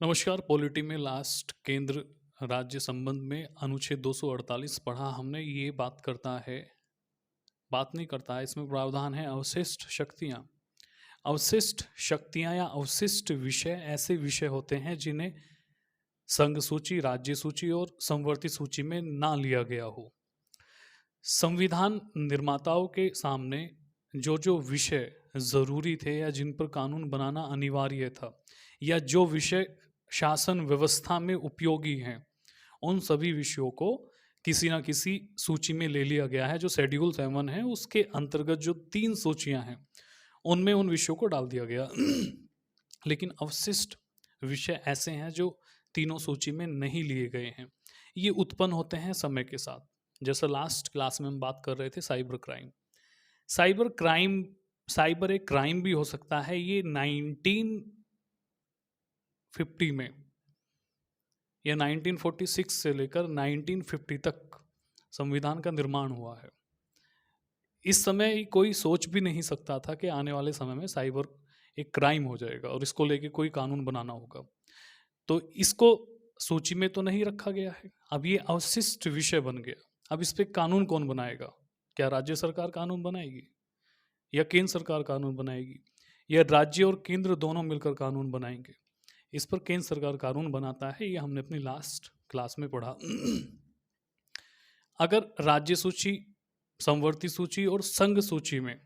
नमस्कार। पॉलिटी में लास्ट केंद्र राज्य संबंध में अनुच्छेद 248 पढ़ा हमने। ये बात नहीं करता है, इसमें प्रावधान है अवशिष्ट शक्तियाँ। अवशिष्ट शक्तियाँ या अवशिष्ट विषय ऐसे विषय होते हैं जिन्हें संघ सूची, राज्य सूची और समवर्ती सूची में ना लिया गया हो। संविधान निर्माताओं के सामने जो जो विषय जरूरी थे या जिन पर कानून बनाना अनिवार्य था या जो विषय शासन व्यवस्था में उपयोगी हैं, उन सभी विषयों को किसी ना किसी सूची में ले लिया गया है। जो शेड्यूल 7 है उसके अंतर्गत जो 3 सूचियां हैं उनमें उन विषयों को डाल दिया गया। लेकिन अवशिष्ट विषय ऐसे हैं जो तीनों सूची में नहीं लिए गए हैं। ये उत्पन्न होते हैं समय के साथ। जैसा लास्ट क्लास में हम बात कर रहे थे साइबर क्राइम। साइबर एक क्राइम भी हो सकता है। ये 1950 में या 1946 से लेकर 1950 तक संविधान का निर्माण हुआ है। इस समय कोई सोच भी नहीं सकता था कि आने वाले समय में साइबर एक क्राइम हो जाएगा और इसको लेके कोई कानून बनाना होगा। तो इसको सूची में तो नहीं रखा गया है। अब ये अवशिष्ट विषय बन गया। अब इस पे कानून कौन बनाएगा? क्या राज्य सरकार कानून बनाएगी या केंद्र सरकार कानून बनाएगी या राज्य और केंद्र दोनों मिलकर कानून बनाएंगे? इस पर केंद्र सरकार कानून बनाता है। ये हमने अपनी लास्ट क्लास में पढ़ा। अगर राज्य सूची, समवर्ती सूची और संघ सूची में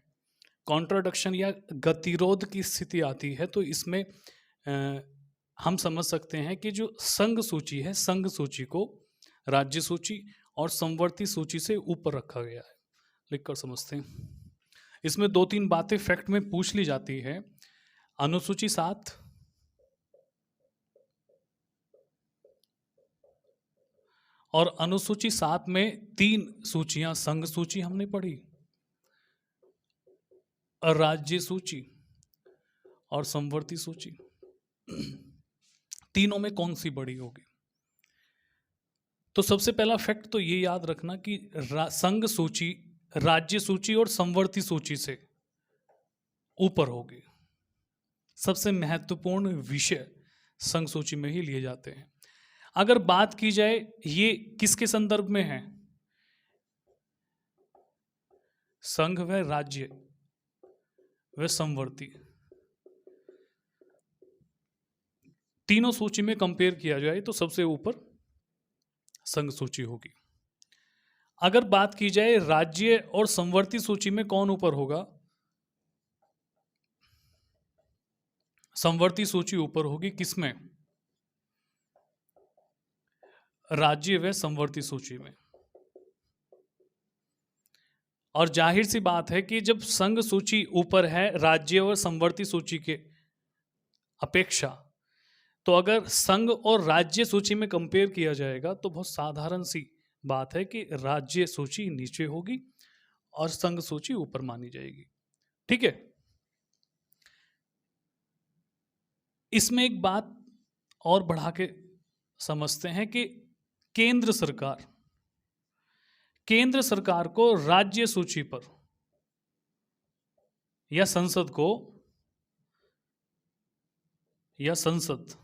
कॉन्ट्राडिक्शन या गतिरोध की स्थिति आती है तो इसमें हम समझ सकते हैं कि जो संघ सूची है, संघ सूची को राज्य सूची और समवर्ती सूची से ऊपर रखा गया है। लिखकर समझते हैं। इसमें 2-3 बातें फैक्ट में पूछ ली जाती है। अनुसूची 7 और अनुसूची 7 में 3 सूचियां संघ सूची हमने पढ़ी, राज्य सूची और समवर्ती सूची। तीनों में कौन सी बड़ी होगी? तो सबसे पहला फैक्ट तो ये याद रखना कि संघ सूची राज्य सूची और समवर्ती सूची से ऊपर होगी। सबसे महत्वपूर्ण विषय संघ सूची में ही लिए जाते हैं। अगर बात की जाए ये किसके संदर्भ में है? संघ व राज्य व समवर्ती, तीनों सूची में कंपेयर किया जाए तो सबसे ऊपर संघ सूची होगी। अगर बात की जाए राज्य और समवर्ती सूची में कौन ऊपर होगा? समवर्ती सूची ऊपर होगी। किसमें? राज्य व समवर्ती सूची में। और जाहिर सी बात है कि जब संघ सूची ऊपर है राज्य और समवर्ती सूची के अपेक्षा, तो अगर संघ और राज्य सूची में कंपेयर किया जाएगा तो बहुत साधारण सी बात है कि राज्य सूची नीचे होगी और संघ सूची ऊपर मानी जाएगी। ठीक है। इसमें एक बात और बढ़ा के समझते हैं कि केंद्र सरकार को राज्य सूची पर या संसद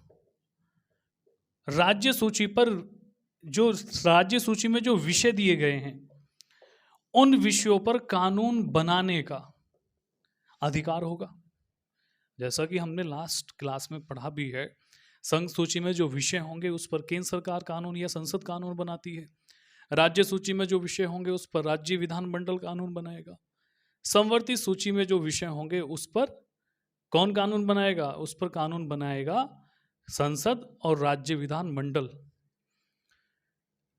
राज्य सूची पर, जो राज्य सूची में जो विषय दिए गए हैं उन विषयों पर कानून बनाने का अधिकार होगा। जैसा कि हमने लास्ट क्लास में पढ़ा भी है, संघ सूची में जो विषय होंगे उस पर केंद्र सरकार कानून या संसद कानून बनाती है। राज्य सूची में जो विषय होंगे उस पर राज्य विधानमंडल कानून बनाएगा। समवर्ती सूची में जो विषय होंगे उस पर कौन कानून बनाएगा? उस पर कानून बनाएगा संसद और राज्य विधानमंडल।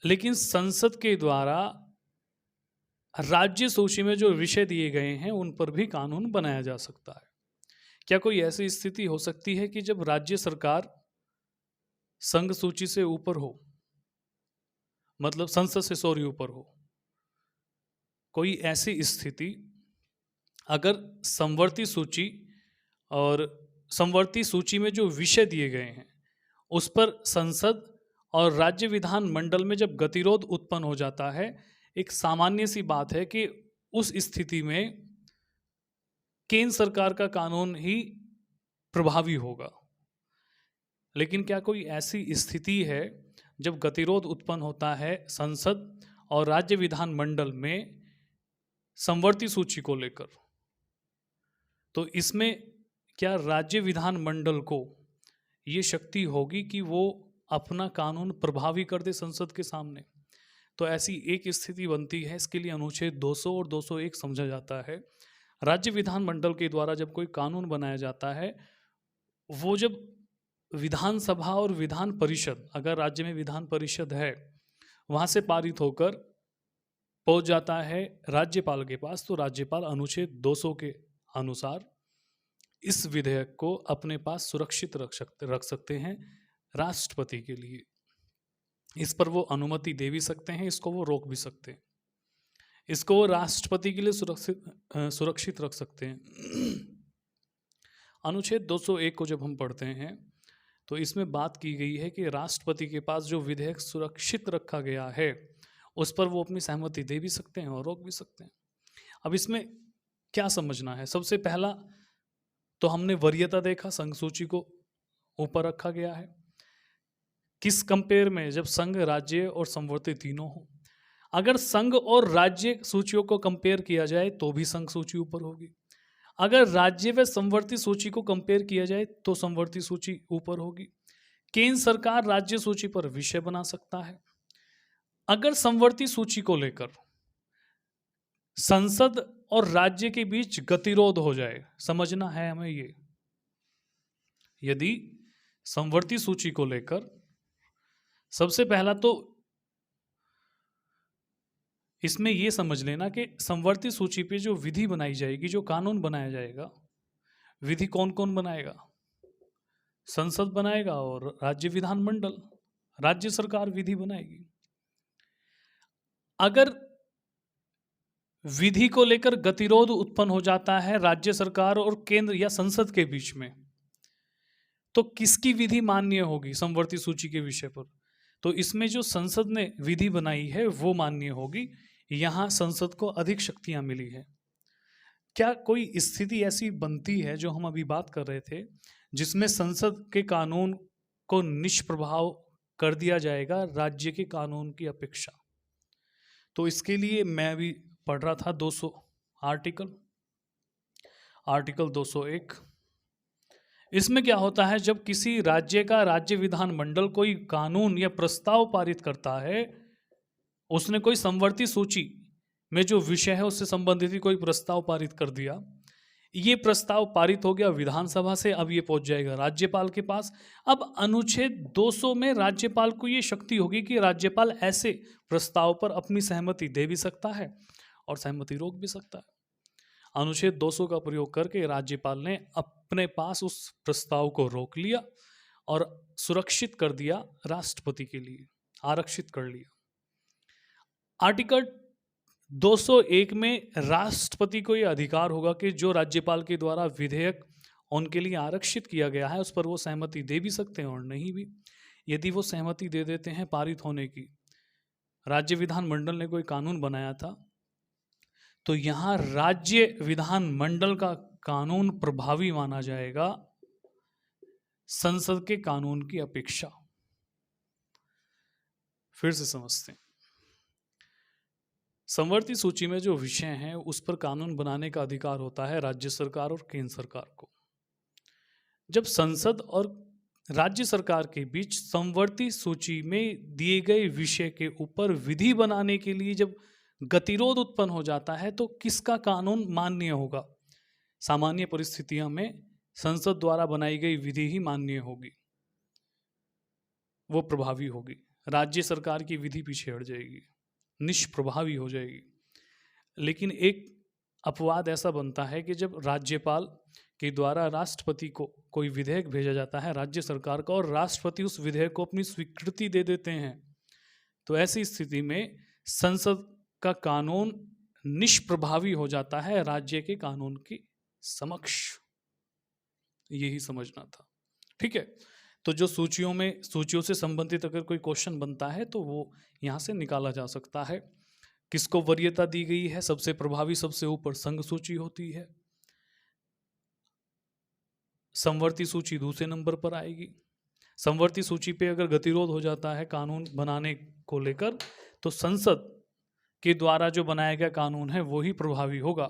लेकिन संसद के द्वारा राज्य सूची में जो विषय दिए गए हैं उन पर भी कानून बनाया जा सकता है। क्या कोई ऐसी स्थिति हो सकती है कि जब राज्य सरकार संघ सूची से ऊपर हो, मतलब संसद से ऊपर हो? कोई ऐसी स्थिति अगर समवर्ती सूची और समवर्ती सूची में जो विषय दिए गए हैं उस पर संसद और राज्य विधान मंडल में जब गतिरोध उत्पन्न हो जाता है, एक सामान्य सी बात है कि उस स्थिति में केंद्र सरकार का कानून ही प्रभावी होगा। लेकिन क्या कोई ऐसी स्थिति है जब गतिरोध उत्पन्न होता है संसद और राज्य विधानमंडल में समवर्ती सूची को लेकर, तो इसमें क्या राज्य विधानमंडल को ये शक्ति होगी कि वो अपना कानून प्रभावी कर दे संसद के सामने? तो ऐसी एक स्थिति बनती है, इसके लिए अनुच्छेद 200 और 201 समझा जाता है। राज्य विधानमंडल के द्वारा जब कोई कानून बनाया जाता है, वो जब विधानसभा और विधान परिषद, अगर राज्य में विधान परिषद है, वहाँ से पारित होकर पहुँच जाता है राज्यपाल के पास, तो राज्यपाल अनुच्छेद 200 के अनुसार इस विधेयक को अपने पास सुरक्षित रख सकते हैं राष्ट्रपति के लिए। इस पर वो अनुमति दे भी सकते हैं, इसको वो रोक भी सकते हैं, इसको वो राष्ट्रपति के लिए सुरक्षित रख सकते हैं। अनुच्छेद 201 को जब हम पढ़ते हैं तो इसमें बात की गई है कि राष्ट्रपति के पास जो विधेयक सुरक्षित रखा गया है उस पर वो अपनी सहमति दे भी सकते हैं और रोक भी सकते हैं। अब इसमें क्या समझना है? सबसे पहला तो हमने वरीयता देखा, संघ सूची को ऊपर रखा गया है। किस कंपेयर में? जब संघ, राज्य और समवर्ती तीनों हो। अगर संघ और राज्य सूचियों को कंपेयर किया जाए तो भी संघ सूची ऊपर होगी। अगर राज्य व समवर्ती सूची को कंपेयर किया जाए तो समवर्ती सूची ऊपर होगी। केंद्र सरकार राज्य सूची पर विषय बना सकता है। अगर समवर्ती सूची को लेकर संसद और राज्य के बीच गतिरोध हो जाए, समझना है हमें ये, यदि समवर्ती सूची को लेकर सबसे पहला तो इसमें यह समझ लेना कि समवर्ती सूची पे जो विधि बनाई जाएगी, जो कानून बनाया जाएगा, विधि कौन कौन बनाएगा? संसद बनाएगा और राज्य विधानमंडल, राज्य सरकार विधि बनाएगी। अगर विधि को लेकर गतिरोध उत्पन्न हो जाता है राज्य सरकार और केंद्र या संसद के बीच में, तो किसकी विधि मान्य होगी समवर्ती सूची के विषय पर? तो इसमें जो संसद ने विधि बनाई है वो मान्य होगी। यहां संसद को अधिक शक्तियां मिली है। क्या कोई स्थिति ऐसी बनती है जो हम अभी बात कर रहे थे, जिसमें संसद के कानून को निष्प्रभाव कर दिया जाएगा राज्य के कानून की अपेक्षा? तो इसके लिए मैं भी पढ़ रहा था 200 आर्टिकल 201। इसमें क्या होता है, जब किसी राज्य का राज्य विधानमंडल कोई कानून या प्रस्ताव पारित करता है, उसने कोई समवर्ती सूची में जो विषय है उससे संबंधित ही कोई प्रस्ताव पारित कर दिया, ये प्रस्ताव पारित हो गया विधानसभा से, अब ये पहुंच जाएगा राज्यपाल के पास। अब अनुच्छेद 200 में राज्यपाल को ये शक्ति होगी कि राज्यपाल ऐसे प्रस्ताव पर अपनी सहमति दे भी सकता है और सहमति रोक भी सकता है। अनुच्छेद 200 का प्रयोग करके राज्यपाल ने अपने पास उस प्रस्ताव को रोक लिया और सुरक्षित कर दिया राष्ट्रपति के लिए, आरक्षित कर लिया। आर्टिकल 201 में राष्ट्रपति को यह अधिकार होगा कि जो राज्यपाल के द्वारा विधेयक उनके लिए आरक्षित किया गया है उस पर वो सहमति दे भी सकते हैं और नहीं भी। यदि वो सहमति दे देते हैं पारित होने की, राज्य विधानमंडल ने कोई कानून बनाया था, तो यहां राज्य विधानमंडल का कानून प्रभावी माना जाएगा संसद के कानून की अपेक्षा। फिर से समझते हैं, समवर्ती सूची में जो विषय हैं उस पर कानून बनाने का अधिकार होता है राज्य सरकार और केंद्र सरकार को। जब संसद और राज्य सरकार के बीच समवर्ती सूची में दिए गए विषय के ऊपर विधि बनाने के लिए जब गतिरोध उत्पन्न हो जाता है तो किसका कानून मान्य होगा? सामान्य परिस्थितियों में संसद द्वारा बनाई गई विधि ही मान्य होगी, वो प्रभावी होगी। राज्य सरकार की विधि पीछे हट जाएगी, निष्प्रभावी हो जाएगी। लेकिन एक अपवाद ऐसा बनता है कि जब राज्यपाल के द्वारा राष्ट्रपति को कोई विधेयक भेजा जाता है राज्य सरकार का और राष्ट्रपति उस विधेयक को अपनी स्वीकृति दे देते हैं, तो ऐसी स्थिति में संसद का कानून निष्प्रभावी हो जाता है राज्य के कानून के समक्ष। यही समझना था, ठीक है। तो जो सूचियों से संबंधित अगर कोई क्वेश्चन बनता है तो वो यहाँ से निकाला जा सकता है। किसको वरीयता दी गई है? सबसे प्रभावी, सबसे ऊपर संघ सूची होती है, समवर्ती सूची दूसरे नंबर पर आएगी। समवर्ती सूची पे अगर गतिरोध हो जाता है कानून बनाने को लेकर, तो संसद के द्वारा जो बनाया गया कानून है वो ही प्रभावी होगा।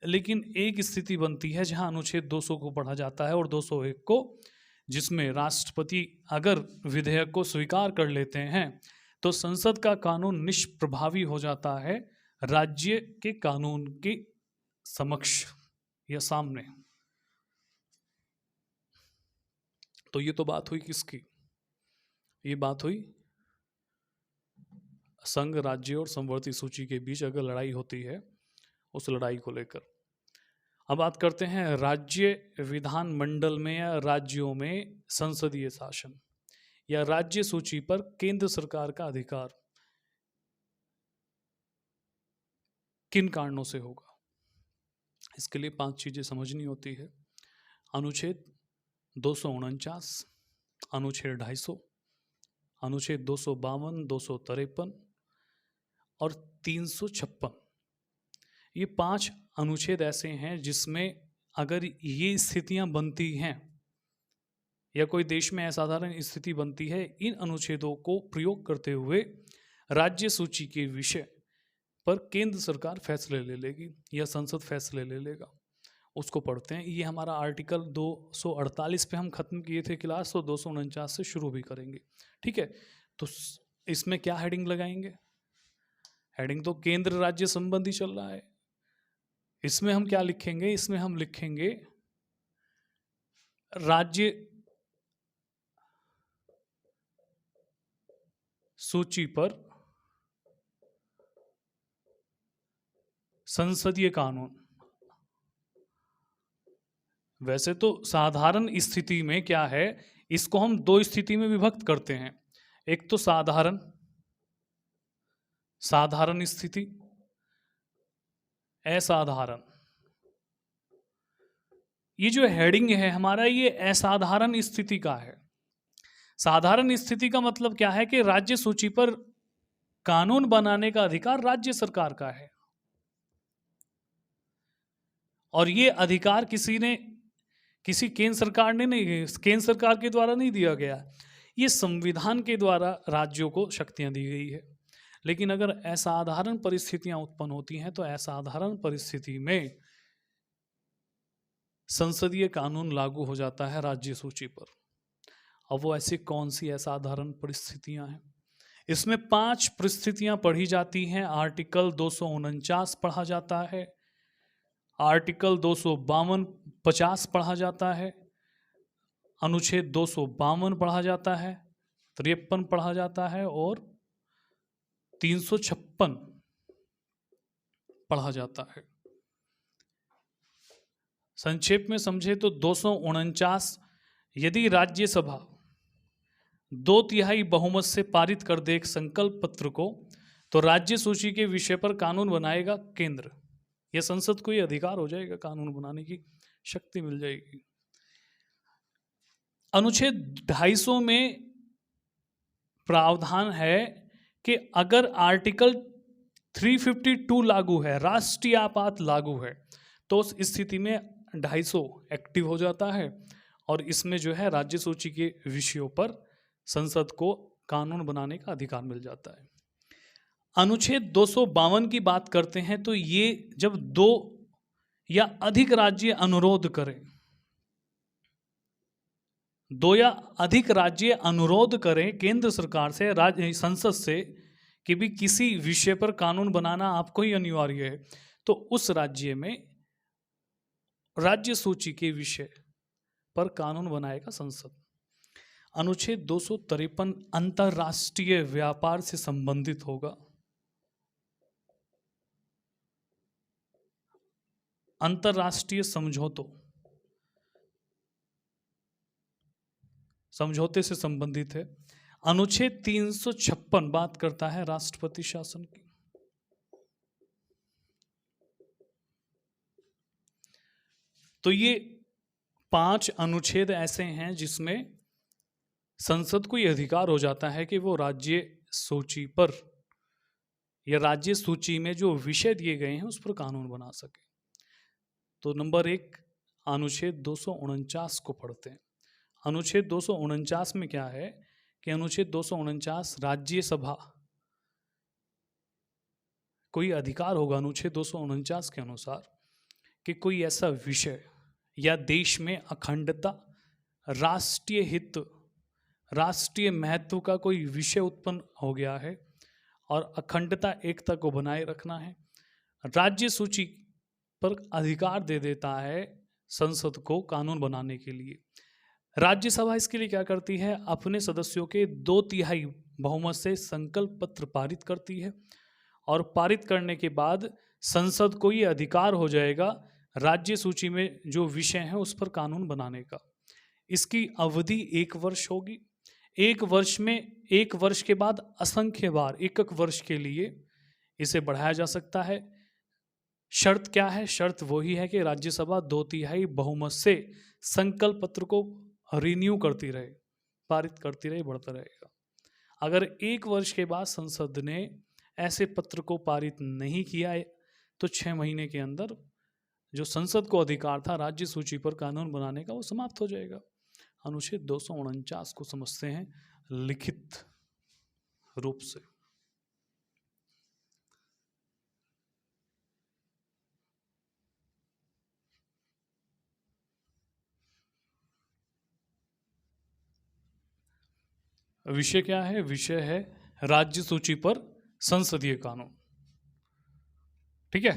लेकिन एक स्थिति बनती है जहां अनुच्छेद 200 को पढ़ा जाता है और 201 को, जिसमें राष्ट्रपति अगर विधेयक को स्वीकार कर लेते हैं तो संसद का कानून निष्प्रभावी हो जाता है राज्य के कानून के समक्ष या सामने। तो ये तो बात हुई किसकी? ये बात हुई संघ, राज्य और समवर्ती सूची के बीच अगर लड़ाई होती है, उस लड़ाई को लेकर। अब बात करते हैं राज्य विधानमंडल में या राज्यों में संसदीय शासन या राज्य सूची पर केंद्र सरकार का अधिकार किन कारणों से होगा। इसके लिए 5 चीजें समझनी होती है। अनुच्छेद 249, अनुच्छेद 250, अनुच्छेद 252, 253 और 356। ये 5 अनुच्छेद ऐसे हैं जिसमें अगर ये स्थितियां बनती हैं या कोई देश में असाधारण स्थिति बनती है, इन अनुच्छेदों को प्रयोग करते हुए राज्य सूची के विषय पर केंद्र सरकार फैसले ले लेगी या संसद फैसले ले लेगा। उसको पढ़ते हैं। ये हमारा आर्टिकल 248 पे हम खत्म किए थे क्लास, तो 249 से शुरू भी करेंगे। ठीक है, तो इसमें क्या हेडिंग लगाएंगे? हेडिंग तो केंद्र राज्य संबंधी चल रहा है। इसमें हम क्या लिखेंगे? इसमें हम लिखेंगे राज्य सूची पर संसदीय कानून। वैसे तो साधारण स्थिति में क्या है, इसको हम 2 स्थिति में विभक्त करते हैं। एक तो साधारण स्थिति, असाधारण। ये जो हेडिंग है हमारा, ये असाधारण स्थिति का है। साधारण स्थिति का मतलब क्या है कि राज्य सूची पर कानून बनाने का अधिकार राज्य सरकार का है और ये अधिकार किसी केंद्र सरकार ने नहीं, केंद्र सरकार के द्वारा नहीं दिया गया। ये संविधान के द्वारा राज्यों को शक्तियां दी गई है। लेकिन अगर असाधारण परिस्थितियां उत्पन्न होती हैं तो असाधारण परिस्थिति में संसदीय कानून लागू हो जाता है राज्य सूची पर। अब वो ऐसी कौन सी असाधारण परिस्थितियां हैं? इसमें 5 परिस्थितियां पढ़ी जाती हैं। आर्टिकल 249 पढ़ा जाता है, आर्टिकल 252-50 पढ़ा जाता है, अनुच्छेद 252 पढ़ा जाता है, 53 पढ़ा जाता है और 356 पढ़ा जाता है। संक्षेप में समझे तो 249, यदि राज्यसभा 2/3 बहुमत से पारित कर दे एक संकल्प पत्र को, तो राज्य सूची के विषय पर कानून बनाएगा केंद्र। यह संसद को यह अधिकार हो जाएगा, कानून बनाने की शक्ति मिल जाएगी। अनुच्छेद 250 में प्रावधान है कि अगर आर्टिकल 352 लागू है, राष्ट्रीय आपात लागू है, तो उस स्थिति में 250 एक्टिव हो जाता है और इसमें जो है राज्य सूची के विषयों पर संसद को कानून बनाने का अधिकार मिल जाता है। अनुच्छेद 252 की बात करते हैं तो ये जब 2 या अधिक राज्य अनुरोध करें, 2 या अधिक राज्य अनुरोध करें केंद्र सरकार से, संसद से, कि भी किसी विषय पर कानून बनाना आपको ही अनिवार्य है, तो उस राज्य में राज्य सूची के विषय पर कानून बनाएगा संसद। अनुच्छेद 253 अंतरराष्ट्रीय व्यापार से संबंधित होगा। अंतरराष्ट्रीय समझौते से संबंधित है। अनुच्छेद 356 बात करता है राष्ट्रपति शासन की। तो ये 5 अनुच्छेद ऐसे हैं जिसमें संसद को यह अधिकार हो जाता है कि वो राज्य सूची पर या राज्य सूची में जो विषय दिए गए हैं उस पर कानून बना सके। तो नंबर 1 अनुच्छेद 249 को पढ़ते हैं। अनुच्छेद 249 में क्या है कि अनुच्छेद 249 राज्यसभा कोई अधिकार होगा अनुच्छेद 249 के अनुसार कि कोई ऐसा विषय या देश में अखंडता, राष्ट्रीय हित, राष्ट्रीय महत्व का कोई विषय उत्पन्न हो गया है और अखंडता एकता को बनाए रखना है, राज्य सूची पर अधिकार दे देता है संसद को कानून बनाने के लिए। राज्यसभा इसके लिए क्या करती है, अपने सदस्यों के 2/3 बहुमत से संकल्प पत्र पारित करती है और पारित करने के बाद संसद को ये अधिकार हो जाएगा राज्य सूची में जो विषय है उस पर कानून बनाने का। इसकी अवधि 1 वर्ष होगी। 1 वर्ष में 1 वर्ष के बाद असंख्य बार 1 वर्ष के लिए इसे बढ़ाया जा सकता है। शर्त क्या है? शर्त वही है कि राज्यसभा 2/3 बहुमत से संकल्प पत्र को रिन्यू करती रहे, पारित करती रहे, बढ़ता रहेगा। अगर 1 वर्ष के बाद संसद ने ऐसे पत्र को पारित नहीं किया है तो 6 महीने के अंदर जो संसद को अधिकार था राज्य सूची पर कानून बनाने का वो समाप्त हो जाएगा। अनुच्छेद 249 को समझते हैं लिखित रूप से। विषय क्या है? विषय है राज्य सूची पर संसदीय कानून। ठीक है।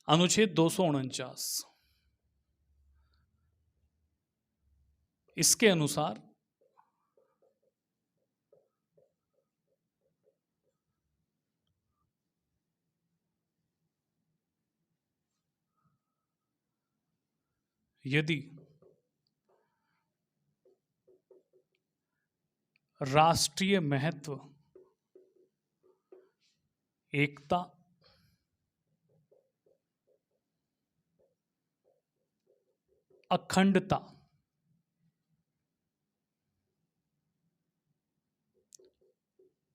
अनुच्छेद 249 इसके अनुसार यदि राष्ट्रीय महत्व, एकता, अखंडता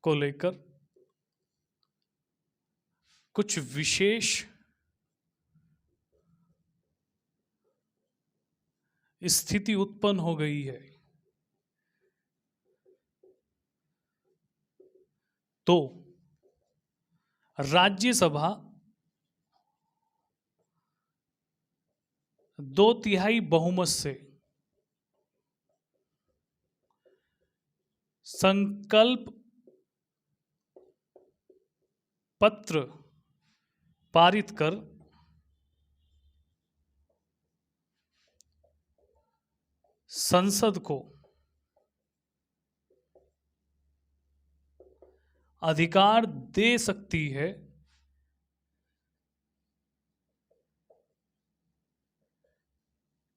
को लेकर कुछ विशेष स्थिति उत्पन्न हो गई है तो राज्यसभा 2/3 बहुमत से संकल्प पत्र पारित कर संसद को अधिकार दे सकती है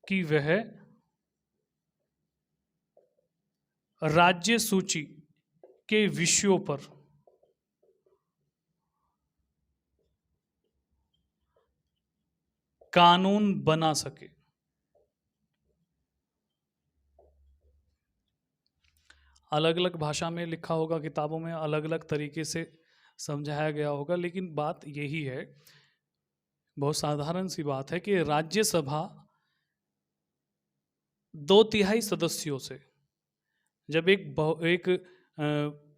कि वह राज्य सूची के विषयों पर कानून बना सके। अलग अलग भाषा में लिखा होगा, किताबों में अलग अलग तरीके से समझाया गया होगा, लेकिन बात यही है, बहुत साधारण सी बात है कि राज्यसभा 2/3 सदस्यों से जब एक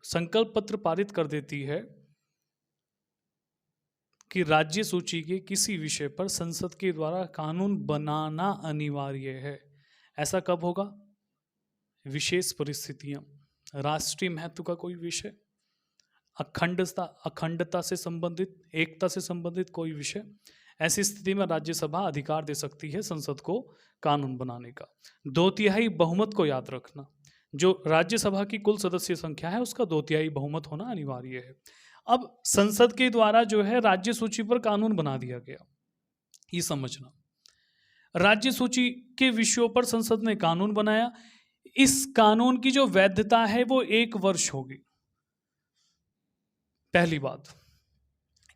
संकल्प पत्र पारित कर देती है कि राज्य सूची के किसी विषय पर संसद के द्वारा कानून बनाना अनिवार्य है। ऐसा कब होगा? विशेष परिस्थितियां, राष्ट्रीय महत्व का कोई विषय, अखंडता से संबंधित, एकता से संबंधित कोई विषय, ऐसी स्थिति में राज्यसभा अधिकार दे सकती है संसद को कानून बनाने का। 2/3 बहुमत को याद रखना, जो राज्यसभा की कुल सदस्य संख्या है उसका 2/3 बहुमत होना अनिवार्य है। अब संसद के द्वारा जो है राज्य सूची पर कानून बना दिया गया, ये समझना। राज्य सूची के विषयों पर संसद ने कानून बनाया, इस कानून की जो वैधता है वो 1 वर्ष होगी। पहली बात,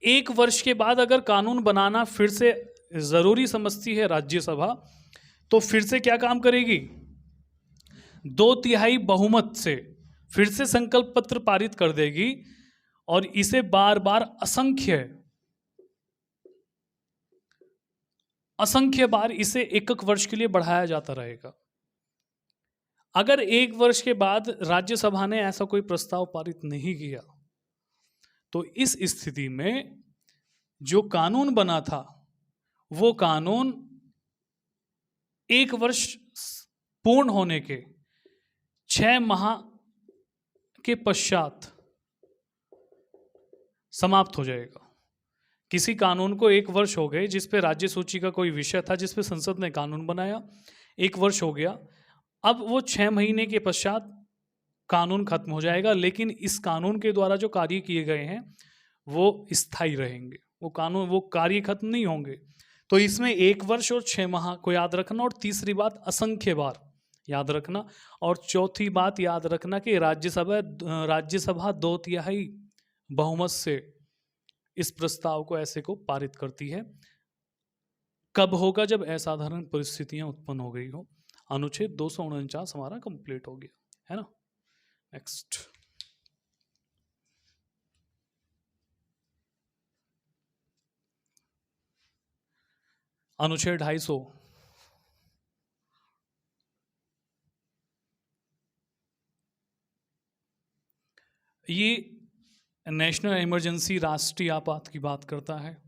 1 वर्ष के बाद अगर कानून बनाना फिर से जरूरी समझती है राज्यसभा, तो फिर से क्या काम करेगी? 2/3 बहुमत से फिर से संकल्प पत्र पारित कर देगी और इसे बार बार असंख्य बार इसे 1 वर्ष के लिए बढ़ाया जाता रहेगा। अगर 1 वर्ष के बाद राज्यसभा ने ऐसा कोई प्रस्ताव पारित नहीं किया, तो इस स्थिति में जो कानून बना था वो कानून 1 वर्ष पूर्ण होने के 6 माह के पश्चात समाप्त हो जाएगा। किसी कानून को 1 वर्ष हो गए, जिस पे राज्य सूची का कोई विषय था, जिस पे संसद ने कानून बनाया, 1 वर्ष हो गया, अब वो 6 महीने के पश्चात कानून खत्म हो जाएगा। लेकिन इस कानून के द्वारा जो कार्य किए गए हैं वो स्थायी रहेंगे, वो कानून, वो कार्य खत्म नहीं होंगे। तो इसमें 1 वर्ष और 6 माह को याद रखना, और तीसरी बात असंख्य बार याद रखना, और चौथी बात याद रखना कि राज्यसभा 2/3 बहुमत से इस प्रस्ताव को ऐसे को पारित करती है। कब होगा? जब असाधारण परिस्थितियां उत्पन्न हो गई हो। अनुच्छेद 249 हमारा कंप्लीट हो गया है ना। नेक्स्ट, अनुच्छेद 250। ये नेशनल इमरजेंसी, राष्ट्रीय आपात की बात करता है।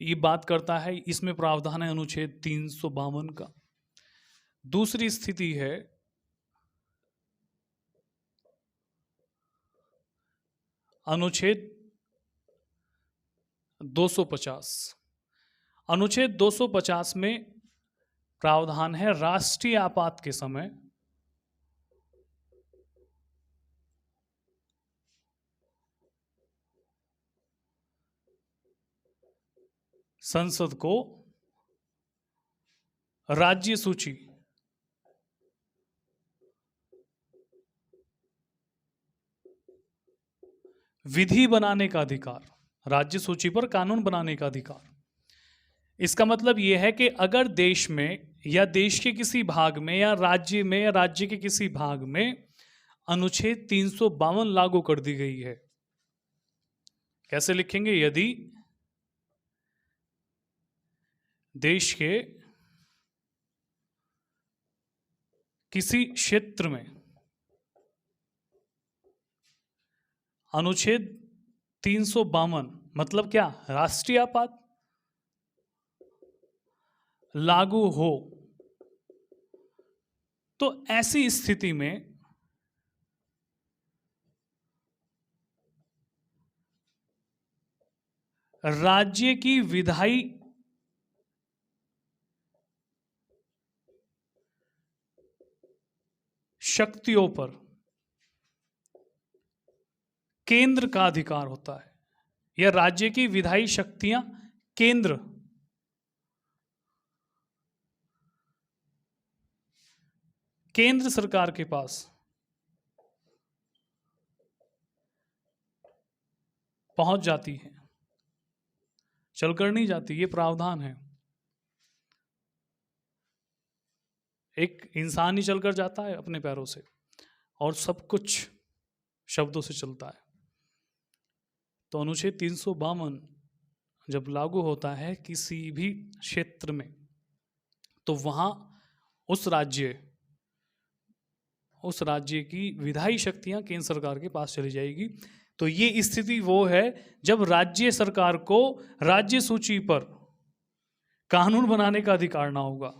ये बात करता है, इसमें प्रावधान है अनुच्छेद 352 का। दूसरी स्थिति है अनुच्छेद 250। अनुच्छेद 250 में प्रावधान है राष्ट्रीय आपात के समय संसद को राज्य सूची विधि बनाने का अधिकार, राज्य सूची पर कानून बनाने का अधिकार। इसका मतलब यह है कि अगर देश में या देश के किसी भाग में या राज्य में या राज्य के किसी भाग में अनुच्छेद 352 लागू कर दी गई है, कैसे लिखेंगे? यदि देश के किसी क्षेत्र में अनुच्छेद 352 मतलब क्या? राष्ट्रीय आपात लागू हो, तो ऐसी स्थिति में राज्य की विधायी शक्तियों पर केंद्र का अधिकार होता है, या राज्य की विधायी शक्तियां केंद्र सरकार के पास पहुंच जाती है, चलकर नहीं जाती। ये प्रावधान है। एक इंसान ही चलकर जाता है अपने पैरों से, और सब कुछ शब्दों से चलता है। तो अनुच्छेद 352 जब लागू होता है किसी भी क्षेत्र में, तो वहां उस राज्य की विधायी शक्तियां केंद्र सरकार के पास चली जाएगी। तो ये स्थिति वो है जब राज्य सरकार को राज्य सूची पर कानून बनाने का अधिकार ना होगा।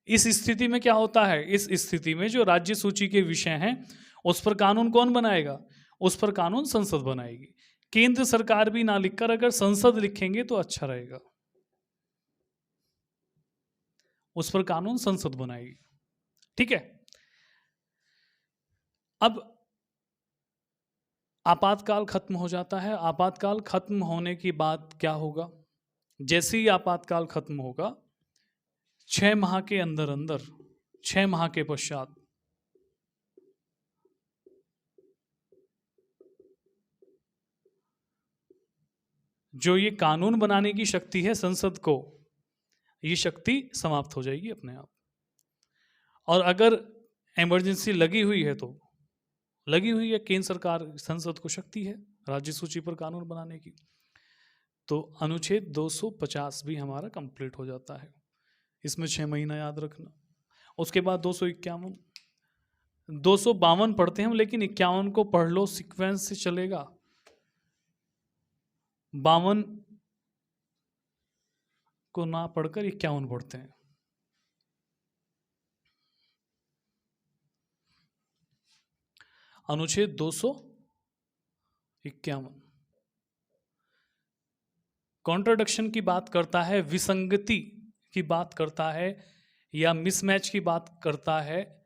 इस स्थिति में क्या होता है? इस स्थिति में जो राज्य सूची के विषय हैं उस पर कानून कौन बनाएगा? उस पर कानून संसद बनाएगी। केंद्र सरकार भी ना लिखकर अगर संसद लिखेंगे तो अच्छा रहेगा। उस पर कानून संसद बनाएगी। ठीक है। अब आपातकाल खत्म हो जाता है। आपातकाल खत्म होने की बाद क्या होगा? जैसे ही आपातकाल खत्म होगा, 6 माह के अंदर 6 माह के पश्चात जो ये कानून बनाने की शक्ति है संसद को, ये शक्ति समाप्त हो जाएगी अपने आप। और अगर इमरजेंसी लगी हुई है तो लगी हुई है, केंद्र सरकार संसद को शक्ति है राज्य सूची पर कानून बनाने की। तो अनुच्छेद 250 भी हमारा कंप्लीट हो जाता है। इसमें 6 महीना याद रखना। उसके बाद 251 252 पढ़ते हैं हम, लेकिन 51 को पढ़ लो, सीक्वेंस से चलेगा। 52 को ना पढ़कर 51 पढ़ते हैं। अनुच्छेद 251 कॉन्ट्राडिक्शन की बात करता है, विसंगति की बात करता है, या मिसमैच की बात करता है।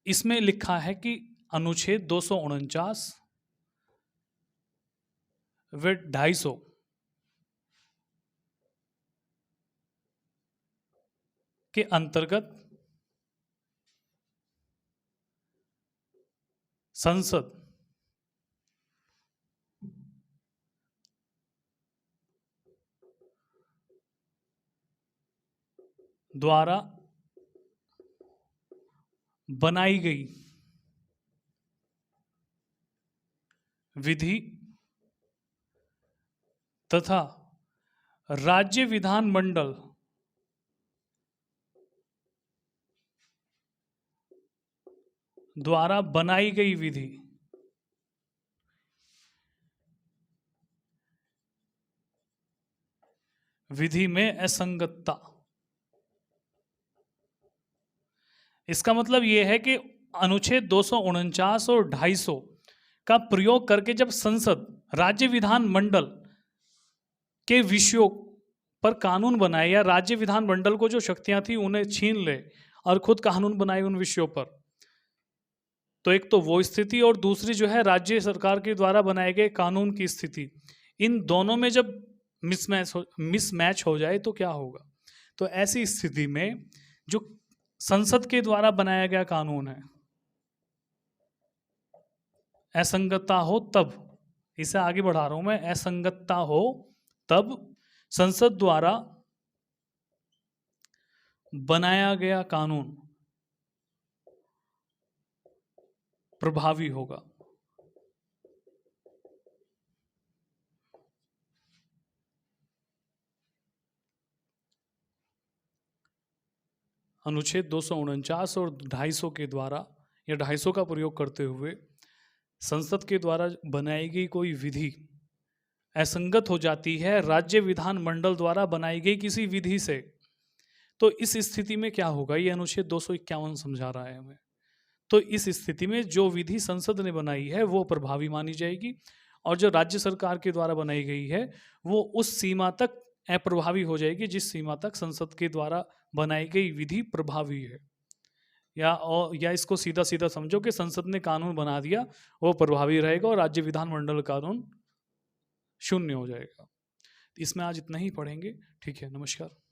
इसमें लिखा है कि अनुच्छेद 249 व 250 के अंतर्गत संसद द्वारा बनाई गई विधि तथा राज्य विधानमंडल द्वारा बनाई गई विधि में असंगतता। इसका मतलब यह है कि अनुच्छेद 249 और 250 का प्रयोग करके जब संसद राज्य विधान मंडल के विषयों पर कानून बनाए, या राज्य विधान मंडल को जो शक्तियां थी उन्हें छीन ले और खुद कानून बनाए उन विषयों पर, तो एक तो वो स्थिति और दूसरी जो है राज्य सरकार के द्वारा बनाए गए कानून की स्थिति, इन दोनों में जब मिसमैच हो जाए तो क्या होगा। तो ऐसी स्थिति में जो संसद के द्वारा बनाया गया कानून है, असंगतता हो तब, इसे आगे बढ़ा रहा हूं मैं, असंगतता हो तब संसद द्वारा बनाया गया कानून प्रभावी होगा। अनुच्छेद 249 और 250 के द्वारा या 250 का प्रयोग करते हुए संसद के द्वारा बनाई गई कोई विधि असंगत हो जाती है राज्य विधान मंडल द्वारा बनाई गई किसी विधि से, तो इस स्थिति में क्या होगा, ये अनुच्छेद 251 समझा रहा है हमें। तो इस स्थिति में जो विधि संसद ने बनाई है वो प्रभावी मानी जाएगी, और जो राज्य सरकार के द्वारा बनाई गई है वो उस सीमा तक अप्रभावी हो जाएगी जिस सीमा तक संसद के द्वारा बनाई गई विधि प्रभावी है। या इसको सीधा सीधा समझो कि संसद ने कानून बना दिया, वो प्रभावी रहेगा, और राज्य विधानमंडल कानून शून्य हो जाएगा। इसमें आज इतना ही पढ़ेंगे। ठीक है, नमस्कार।